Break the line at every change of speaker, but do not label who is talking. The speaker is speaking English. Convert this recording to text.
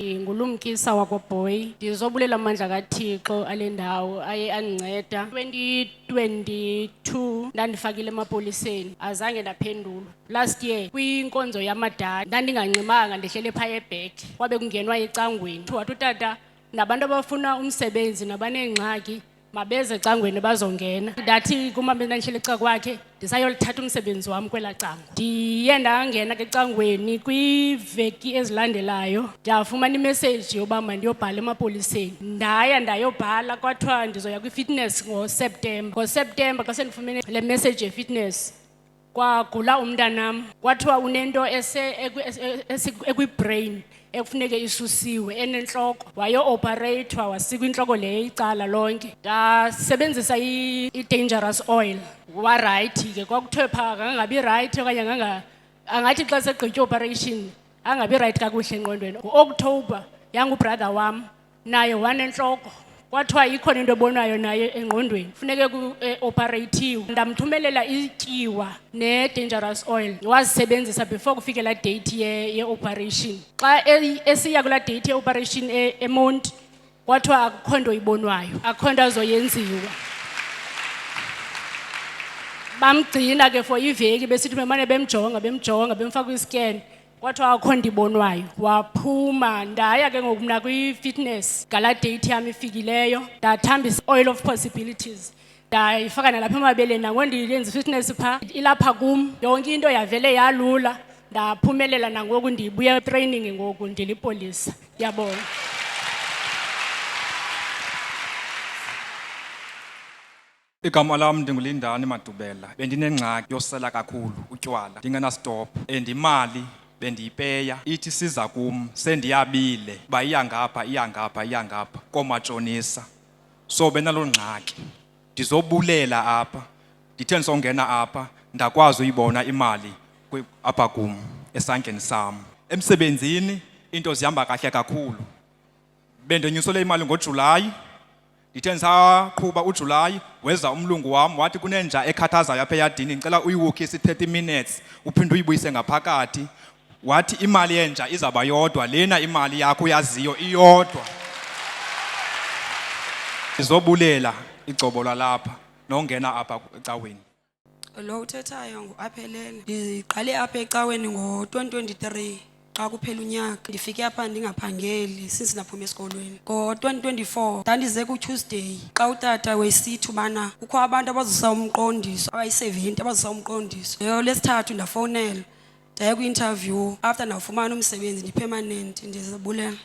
Ngulumkisa wakwaBoy. Ndizobulela amandla kaThixo ale ndawo aye andinceda. 2022 ndandifakile emapoliseni azange ndaphendula. Last year kwinkonzo yamadala ndandingancimanga ndihlele phaya eBack kwabe kungenwa ecangweni. Wathi utata nabantu abafuna umsebenzi nabanengxaki mabeze ecangweni bazongena. Ndathi kumama endandihlele eca kwakhe ndisayolithatha umsebenzi wami kwela cango. Ndiye ndangena ke ecangweni kwiveki ezilandelayo ndafumana imessage yoba mandiyobhala emapoliseni. Ndayobhala kwathiwa ndizoya kwi-fitness ngoSeptember xa sendifumene le message ye-fitness kwagula umntanam kwathiwa unento ekwi-brain ekufuneke isusiwe enentloko wayo-operathwa wasikwa intloko leyo icala lonke. Ndasebenzisa i-dangerous oil warayithi ke kwakuthiwe phaa angangabi rayithi okanye angathi xa segqitya operation angabi rayithi kakuhle engqondweni. Ngo-October yangubrother wam naye wanentloko kwathiwa ikhona into ebonwayo naye engqondweni funeke ku-operatiwe. Ndamthumelela ityiwa ne-dangerous oil wazisebenzisa before kufike laa date ye-operation. Xa esiya kulaa date ye-operation eMonti kwathiwa akukho nto ibonwayo, akukho nto azoyenziwa. Bamgcina ke for iveki besithi bemane bemjonga bemfaka iscan kwathiwa akukho nto ibonwayo. Waphuma ndaya ke ngoku mna kwi-fitness ngalaa date yam ifikileyo ndathambisa oil of possibilities ndayifaka nalapha emabeleni. Nango ndiyenza i-fitness phaa ilapha kum yonke into yavele yalula. Ndaphumelela nangoku ndibuya etraining ngoku ndilipolisa. Ndiyabonga.
Igama lam ndinguLindani Madubela. Bendinengxaki yosela kakhulu utywala ndingenastop and imali bendiyipeya ithi siza kum sendiyabile ba iyangapha koomatshonisa. So benalo ngxaki ndizobulela apha ndithe ndisongena apha ndakwazi uyibona imali apha kum esandleni sam. Emsebenzini into zihamba kahle kakhulu. Bendinyusele imali ngoJulayi ndithe ndisaqhuba uJulayi weza umlungu wam wathi kunenja ekhathazayo apha eyadini ndicela uyiwukhise 30 minutes uphinde uyibuyise ngaphakathi. Wathi imali yenja izaba yodwa lena imali yakho uyaziyo iyodwa. Ndizobulela icebo lalapha nongena apha ecaweni.
Lo uthethayo nguAphelele. Ndiqale apha ecaweni ngo-2023 xa kuphela unyaka. Ndifike apha ndingaphangeli since ndaphuma esikolweni. Ngo-2024 ndandize kuTuesday xa utata wesithi ubana kukho abantu abazisa umqondiso abayi-70 abazisa umqondiso. Leyo lesithathu ndafowunela ndaya kwi-interview after ndafumana umsebenzi ndipermanent. Ndizibulela.